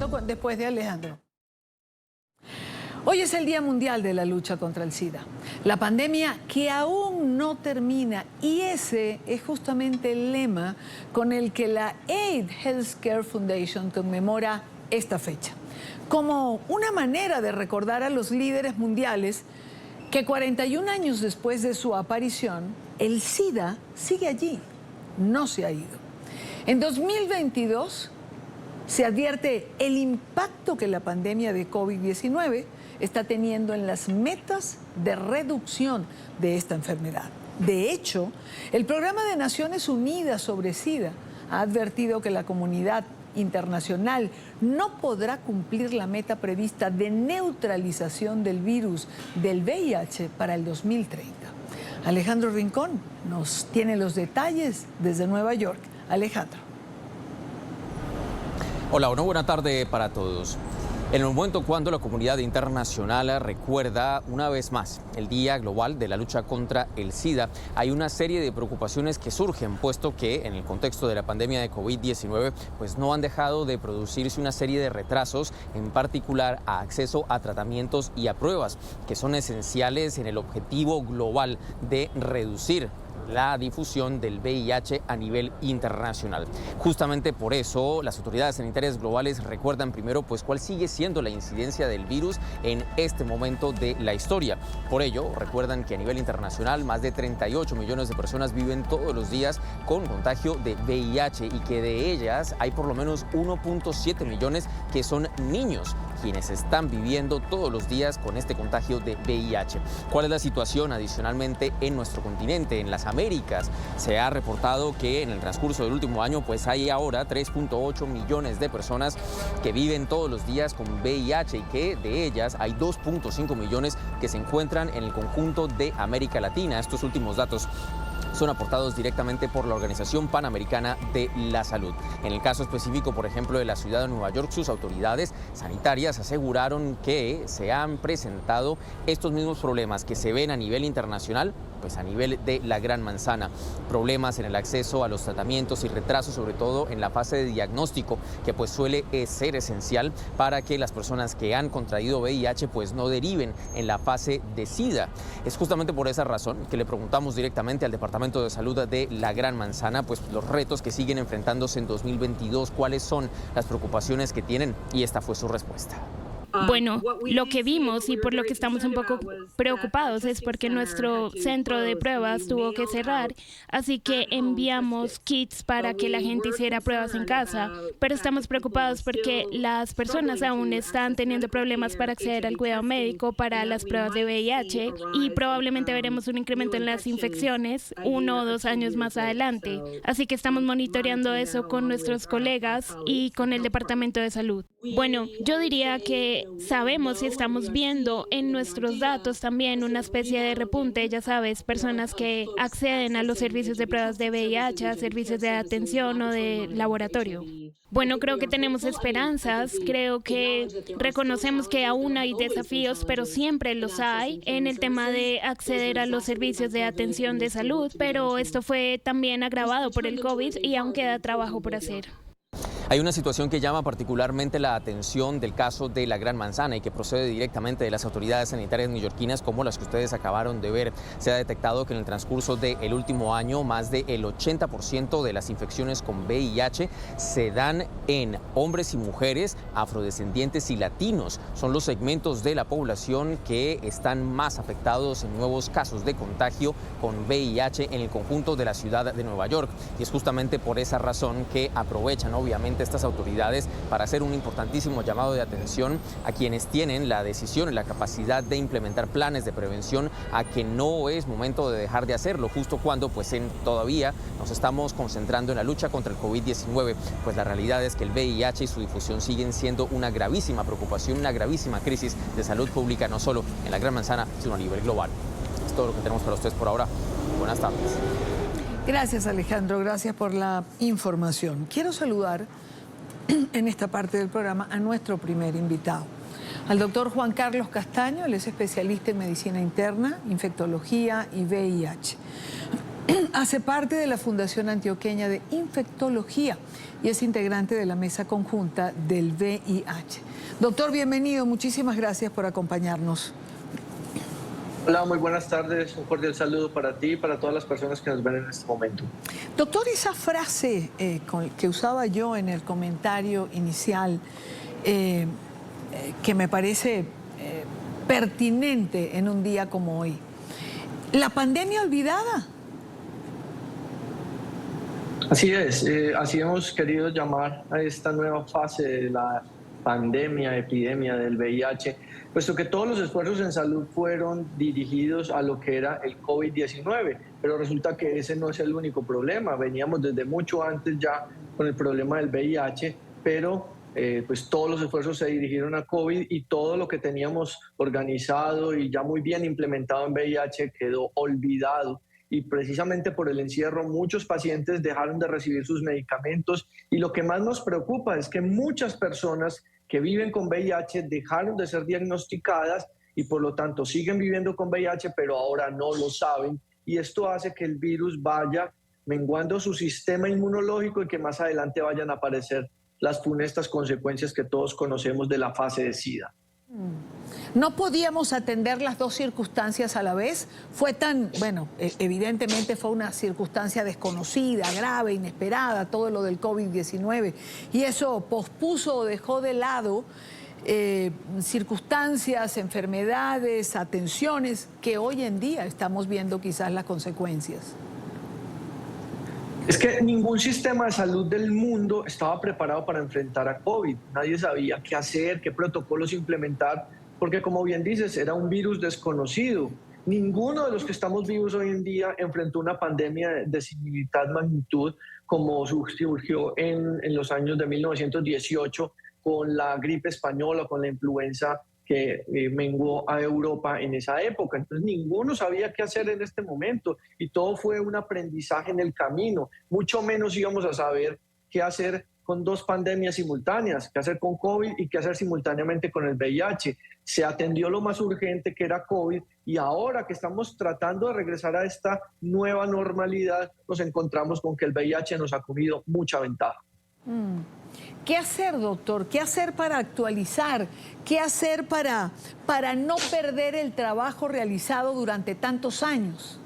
regreso después de Alejandro. Hoy es el Día Mundial de la Lucha contra el SIDA, la pandemia que aún no termina, y ese es justamente el lema con el que la AIDS Healthcare Foundation conmemora esta fecha, como una manera de recordar a los líderes mundiales que 41 años después de su aparición, el SIDA sigue allí, no se ha ido. En 2022 se advierte el impacto que la pandemia de COVID-19 está teniendo en las metas de reducción de esta enfermedad. De hecho, el Programa de Naciones Unidas sobre SIDA ha advertido que la comunidad internacional no podrá cumplir la meta prevista de neutralización del virus del VIH para el 2030. Alejandro Rincón nos tiene los detalles desde Nueva York. Alejandro. Hola, una buena tarde para todos. En el momento cuando la comunidad internacional recuerda una vez más el Día Global de la Lucha contra el SIDA, hay una serie de preocupaciones que surgen, puesto que en el contexto de la pandemia de COVID-19 pues no han dejado de producirse una serie de retrasos, en particular a acceso a tratamientos y a pruebas, que son esenciales en el objetivo global de reducir la difusión del VIH a nivel internacional. Justamente por eso las autoridades sanitarias globales recuerdan primero pues cuál sigue siendo la incidencia del virus en este momento de la historia. Por ello recuerdan que a nivel internacional más de 38 millones de personas viven todos los días con contagio de VIH y que de ellas hay por lo menos 1.7 millones que son niños quienes están viviendo todos los días con este contagio de VIH. ¿Cuál es la situación adicionalmente en nuestro continente, en las Américas? Se ha reportado que en el transcurso del último año pues hay ahora 3.8 millones de personas que viven todos los días con VIH y que de ellas hay 2.5 millones que se encuentran en el conjunto de América Latina. Estos últimos datos son aportados directamente por la Organización Panamericana de la Salud. En el caso específico, por ejemplo, de la ciudad de Nueva York, sus autoridades sanitarias aseguraron que se han presentado estos mismos problemas que se ven a nivel internacional, pues a nivel de la Gran Manzana. Problemas en el acceso a los tratamientos y retrasos, sobre todo en la fase de diagnóstico, que pues suele ser esencial para que las personas que han contraído VIH pues no deriven en la fase de SIDA. Es justamente por esa razón que le preguntamos directamente al Departamento de Salud de la Gran Manzana pues los retos que siguen enfrentándose en 2022, cuáles son las preocupaciones que tienen, y esta fue su respuesta. Bueno, lo que vimos y por lo que estamos un poco preocupados es porque nuestro centro de pruebas tuvo que cerrar, así que enviamos kits para que la gente hiciera pruebas en casa, pero estamos preocupados porque las personas aún están teniendo problemas para acceder al cuidado médico para las pruebas de VIH y probablemente veremos un incremento en las infecciones 1 o 2 años más adelante, así que estamos monitoreando eso con nuestros colegas y con el Departamento de Salud. Bueno, yo diría que sabemos y estamos viendo en nuestros datos también una especie de repunte, ya sabes, personas que acceden a los servicios de pruebas de VIH, a servicios de atención o de laboratorio. Bueno, creo que tenemos esperanzas, creo que reconocemos que aún hay desafíos, pero siempre los hay en el tema de acceder a los servicios de atención de salud, pero esto fue también agravado por el COVID y aún queda trabajo por hacer. Hay una situación que llama particularmente la atención del caso de la Gran Manzana y que procede directamente de las autoridades sanitarias neoyorquinas, como las que ustedes acabaron de ver. Se ha detectado que en el transcurso del último año más del 80% de las infecciones con VIH se dan en hombres y mujeres, afrodescendientes y latinos. Son los segmentos de la población que están más afectados en nuevos casos de contagio con VIH en el conjunto de la ciudad de Nueva York. Y es justamente por esa razón que aprovechan obviamente estas autoridades para hacer un importantísimo llamado de atención a quienes tienen la decisión y la capacidad de implementar planes de prevención, a que no es momento de dejar de hacerlo, justo cuando pues todavía nos estamos concentrando en la lucha contra el COVID-19, pues la realidad es que el VIH y su difusión siguen siendo una gravísima preocupación, una gravísima crisis de salud pública, no solo en la Gran Manzana, sino a nivel global. Es todo lo que tenemos para ustedes por ahora. Buenas tardes. Gracias, Alejandro, gracias por la información. Quiero saludar en esta parte del programa a nuestro primer invitado, al doctor Juan Carlos Castaño. Él es especialista en medicina interna, infectología y VIH. hace parte de la Fundación Antioqueña de Infectología y es integrante de la mesa conjunta del VIH. Doctor, bienvenido. Muchísimas gracias por acompañarnos. Hola, muy buenas tardes. Un cordial saludo para ti y para todas las personas que nos ven en este momento. Doctor, esa frase que usaba yo en el comentario inicial, que me parece pertinente en un día como hoy. ¿La pandemia olvidada? Así es, así hemos querido llamar a esta nueva fase de la pandemia, epidemia del VIH, puesto que todos los esfuerzos en salud fueron dirigidos a lo que era el COVID-19, pero resulta que ese no es el único problema. Veníamos desde mucho antes ya con el problema del VIH, pero pues todos los esfuerzos se dirigieron a COVID y todo lo que teníamos organizado y ya muy bien implementado en VIH quedó olvidado. Y precisamente por el encierro muchos pacientes dejaron de recibir sus medicamentos y lo que más nos preocupa es que muchas personas que viven con VIH dejaron de ser diagnosticadas y por lo tanto siguen viviendo con VIH pero ahora no lo saben y esto hace que el virus vaya menguando su sistema inmunológico y que más adelante vayan a aparecer las funestas consecuencias que todos conocemos de la fase de SIDA. ¿No podíamos atender las dos circunstancias a la vez? Fue tan, bueno, evidentemente fue una circunstancia desconocida, grave, inesperada, todo lo del COVID-19, y eso pospuso o dejó de lado circunstancias, enfermedades, atenciones que hoy en día estamos viendo quizás las consecuencias. Es que ningún sistema de salud del mundo estaba preparado para enfrentar a COVID. Nadie sabía qué hacer, qué protocolos implementar, porque como bien dices, era un virus desconocido. Ninguno de los que estamos vivos hoy en día enfrentó una pandemia de similar magnitud como surgió en los años de 1918 con la gripe española, con la influenza que menguó a Europa en esa época. Entonces ninguno sabía qué hacer en este momento y todo fue un aprendizaje en el camino. Mucho menos íbamos a saber qué hacer con dos pandemias simultáneas, qué hacer con COVID y qué hacer simultáneamente con el VIH. Se atendió lo más urgente que era COVID y ahora que estamos tratando de regresar a esta nueva normalidad, nos encontramos con que el VIH nos ha comido mucha ventaja. ¿Qué hacer, doctor? ¿Qué hacer para actualizar? ¿Qué hacer para no perder el trabajo realizado durante tantos años?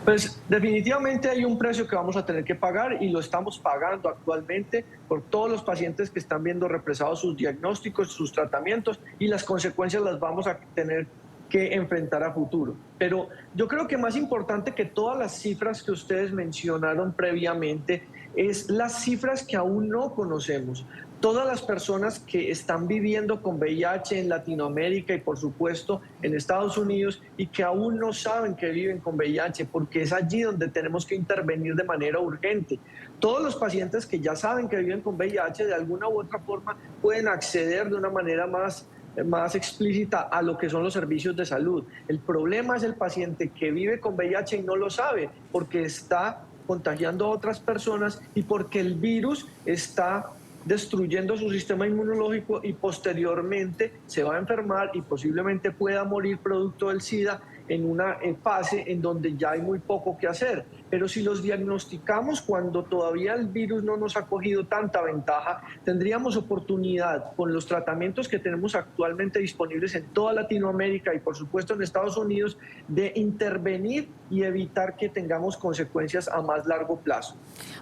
Pues definitivamente hay un precio que vamos a tener que pagar y lo estamos pagando actualmente por todos los pacientes que están viendo represados sus diagnósticos, sus tratamientos y las consecuencias las vamos a tener que enfrentar a futuro. Pero yo creo que más importante que todas las cifras que ustedes mencionaron previamente es las cifras que aún no conocemos. Todas las personas que están viviendo con VIH en Latinoamérica y por supuesto en Estados Unidos y que aún no saben que viven con VIH, porque es allí donde tenemos que intervenir de manera urgente. Todos los pacientes que ya saben que viven con VIH de alguna u otra forma pueden acceder de una manera más explícita a lo que son los servicios de salud. El problema es el paciente que vive con VIH y no lo sabe porque está contagiando a otras personas y porque el virus está destruyendo su sistema inmunológico y posteriormente se va a enfermar y posiblemente pueda morir producto del SIDA en una fase en donde ya hay muy poco que hacer. Pero si los diagnosticamos cuando todavía el virus no nos ha cogido tanta ventaja, tendríamos oportunidad con los tratamientos que tenemos actualmente disponibles en toda Latinoamérica y por supuesto en Estados Unidos de intervenir y evitar que tengamos consecuencias a más largo plazo.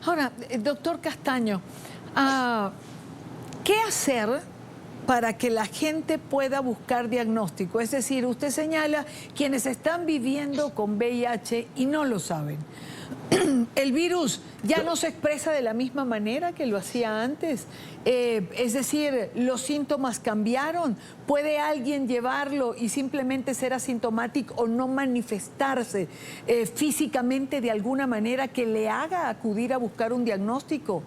Ahora, doctor Castaño, ¿qué hacer para que la gente pueda buscar diagnóstico? Es decir, usted señala quienes están viviendo con VIH y no lo saben. ¿El virus ya no se expresa de la misma manera que lo hacía antes? Es decir, ¿los síntomas cambiaron? ¿Puede alguien llevarlo y simplemente ser asintomático o no manifestarse físicamente de alguna manera que le haga acudir a buscar un diagnóstico?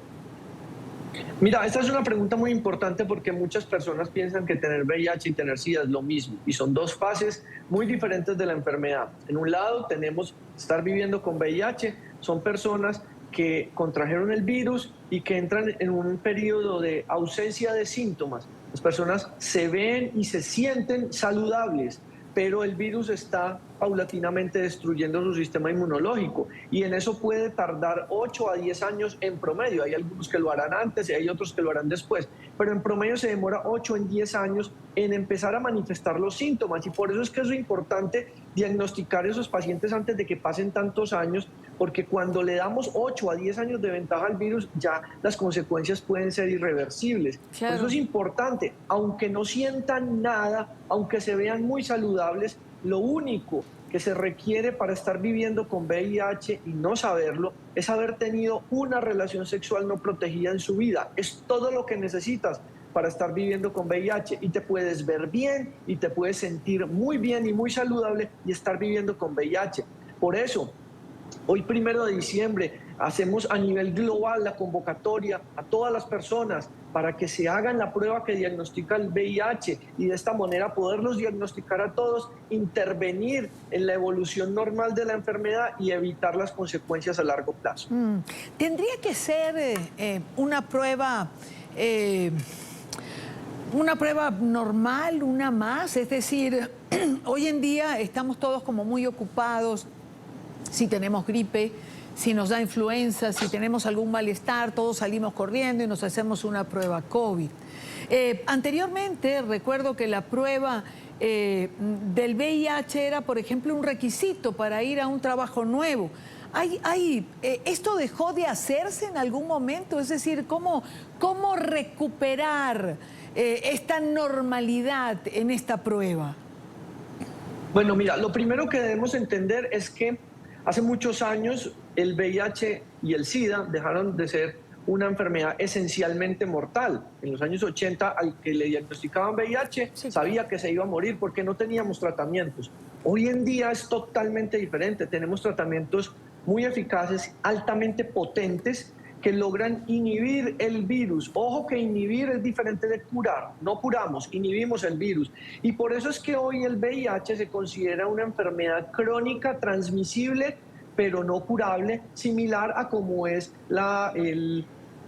Mira, esta es una pregunta muy importante porque muchas personas piensan que tener VIH y tener SIDA es lo mismo y son dos fases muy diferentes de la enfermedad. En un lado tenemos estar viviendo con VIH, son personas que contrajeron el virus y que entran en un periodo de ausencia de síntomas. Las personas se ven y se sienten saludables, pero el virus está paulatinamente destruyendo su sistema inmunológico, y en eso puede tardar 8 a 10 años en promedio. Hay algunos que lo harán antes y hay otros que lo harán después, pero en promedio se demora 8 en 10 años en empezar a manifestar los síntomas, y por eso es que es importante diagnosticar a esos pacientes antes de que pasen tantos años, porque cuando le damos 8 a 10 años de ventaja al virus, ya las consecuencias pueden ser irreversibles. Claro. Por eso es importante, aunque no sientan nada, aunque se vean muy saludables, lo único que se requiere para estar viviendo con VIH y no saberlo es haber tenido una relación sexual no protegida en su vida. Es todo lo que necesitas para estar viviendo con VIH, y te puedes ver bien y te puedes sentir muy bien y muy saludable y estar viviendo con VIH. Por eso, hoy 1 de diciembre hacemos a nivel global la convocatoria a todas las personas para que se hagan la prueba que diagnostica el VIH, y de esta manera poderlos diagnosticar a todos, intervenir en la evolución normal de la enfermedad y evitar las consecuencias a largo plazo. ¿Tendría que ser una prueba normal, una más? Es decir, hoy en día estamos todos como muy ocupados. Si tenemos gripe, si nos da influenza, si tenemos algún malestar, todos salimos corriendo y nos hacemos una prueba COVID. Anteriormente recuerdo que la prueba del VIH era, por ejemplo, un requisito para ir a un trabajo nuevo. ¿Esto dejó de hacerse en algún momento? Es decir, ¿cómo recuperar esta normalidad en esta prueba? Bueno, mira, lo primero que debemos entender es que hace muchos años el VIH y el SIDA dejaron de ser una enfermedad esencialmente mortal. En los años 80, al que le diagnosticaban VIH, sabía que se iba a morir porque no teníamos tratamientos. Hoy en día es totalmente diferente. Tenemos tratamientos muy eficaces, altamente potentes, que logran inhibir el virus. Ojo que inhibir es diferente de curar. No curamos, inhibimos el virus. Y por eso es que hoy el VIH se considera una enfermedad crónica, transmisible, pero no curable, similar a como es la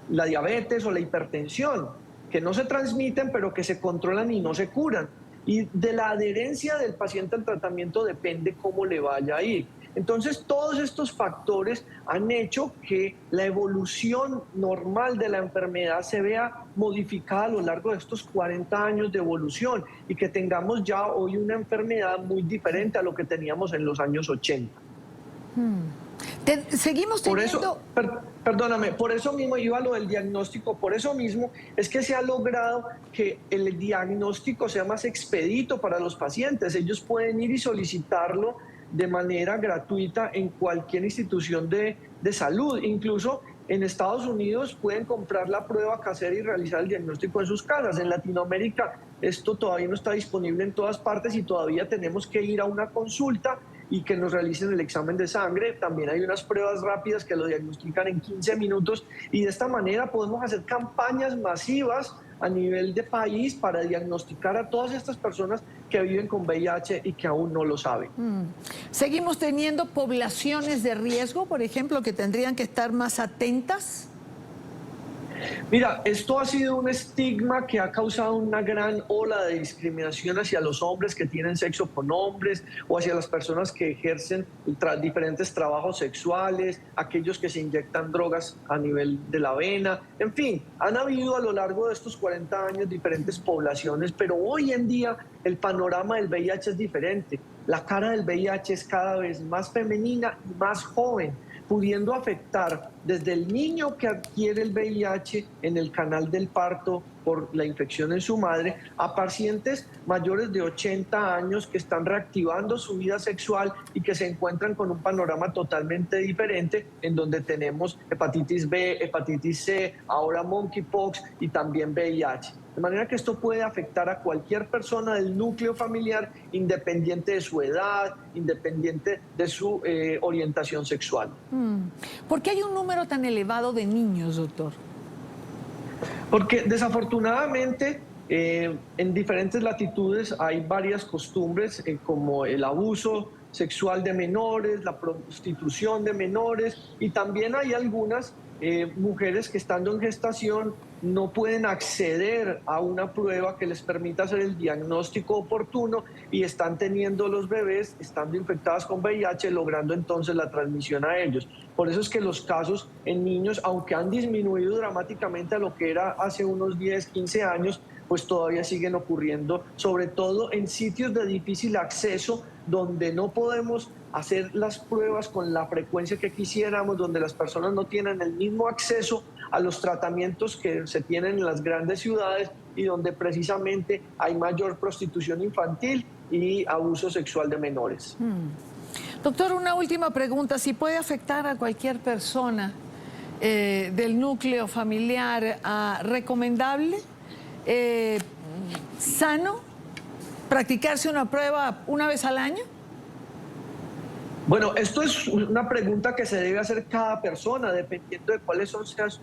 diabetes o la hipertensión, que no se transmiten, pero que se controlan y no se curan. Y de la adherencia del paciente al tratamiento depende cómo le vaya a ir. Entonces, todos estos factores han hecho que la evolución normal de la enfermedad se vea modificada a lo largo de estos 40 años de evolución, y que tengamos ya hoy una enfermedad muy diferente a lo que teníamos en los años 80. Seguimos teniendo... Perdóname, por eso mismo iba a lo del diagnóstico, por eso mismo es que se ha logrado que el diagnóstico sea más expedito para los pacientes. Ellos pueden ir y solicitarlo de manera gratuita en cualquier institución de salud. Incluso en Estados Unidos pueden comprar la prueba casera y realizar el diagnóstico en sus casas. En Latinoamérica esto todavía no está disponible en todas partes y todavía tenemos que ir a una consulta y que nos realicen el examen de sangre. También hay unas pruebas rápidas que lo diagnostican en 15 minutos, y de esta manera podemos hacer campañas masivas a nivel de país para diagnosticar a todas estas personas que viven con VIH y que aún no lo saben. ¿Seguimos teniendo poblaciones de riesgo, por ejemplo, que tendrían que estar más atentas? Mira, esto ha sido un estigma que ha causado una gran ola de discriminación hacia los hombres que tienen sexo con hombres, o hacia las personas que ejercen diferentes trabajos sexuales, aquellos que se inyectan drogas a nivel de la vena. En fin, han habido a lo largo de estos 40 años diferentes poblaciones, pero hoy en día el panorama del VIH es diferente. La cara del VIH es cada vez más femenina y más joven, pudiendo afectar desde el niño que adquiere el VIH en el canal del parto por la infección en su madre, a pacientes mayores de 80 años que están reactivando su vida sexual y que se encuentran con un panorama totalmente diferente, en donde tenemos hepatitis B, hepatitis C, ahora monkeypox y también VIH. De manera que esto puede afectar a cualquier persona del núcleo familiar, independiente de su edad, independiente de su orientación sexual. ¿Por qué hay un número tan elevado de niños, doctor? Porque desafortunadamente en diferentes latitudes hay varias costumbres como el abuso sexual de menores, la prostitución de menores, y también hay algunas mujeres que estando en gestación no pueden acceder a una prueba que les permita hacer el diagnóstico oportuno y están teniendo los bebés, estando infectadas con VIH, logrando entonces la transmisión a ellos. Por eso es que los casos en niños, aunque han disminuido dramáticamente a lo que era hace unos 10, 15 años, pues todavía siguen ocurriendo, sobre todo en sitios de difícil acceso, donde no podemos hacer las pruebas con la frecuencia que quisiéramos, donde las personas no tienen el mismo acceso a los tratamientos que se tienen en las grandes ciudades y donde precisamente hay mayor prostitución infantil y abuso sexual de menores. Doctor, una última pregunta. ¿Si puede afectar a cualquier persona del núcleo familiar, recomendable, sano, practicarse una prueba una vez al año? Bueno, esto es una pregunta que se debe hacer cada persona, dependiendo de cuáles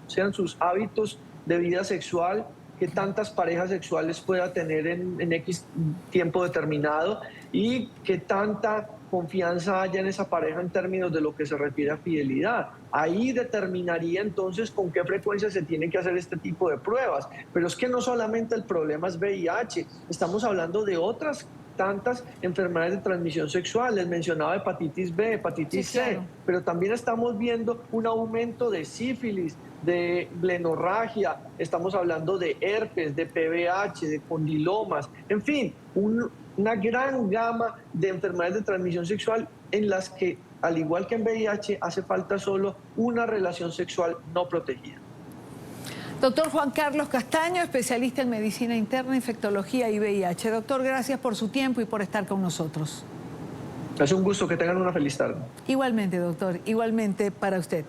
sean sus hábitos de vida sexual, qué tantas parejas sexuales pueda tener en X tiempo determinado y qué tanta confianza haya en esa pareja en términos de lo que se refiere a fidelidad. Ahí determinaría entonces con qué frecuencia se tiene que hacer este tipo de pruebas. Pero es que no solamente el problema es VIH, estamos hablando de otras tantas enfermedades de transmisión sexual. Les mencionaba hepatitis B, hepatitis C, claro. Pero también estamos viendo un aumento de sífilis, de blenorragia, estamos hablando de herpes, de PVH, de condilomas, en fin, una gran gama de enfermedades de transmisión sexual en las que, al igual que en VIH, hace falta solo una relación sexual no protegida. Doctor Juan Carlos Castaño, especialista en medicina interna, infectología y VIH. Doctor, gracias por su tiempo y por estar con nosotros. Es un gusto, que tengan una feliz tarde. Igualmente, doctor, igualmente para usted.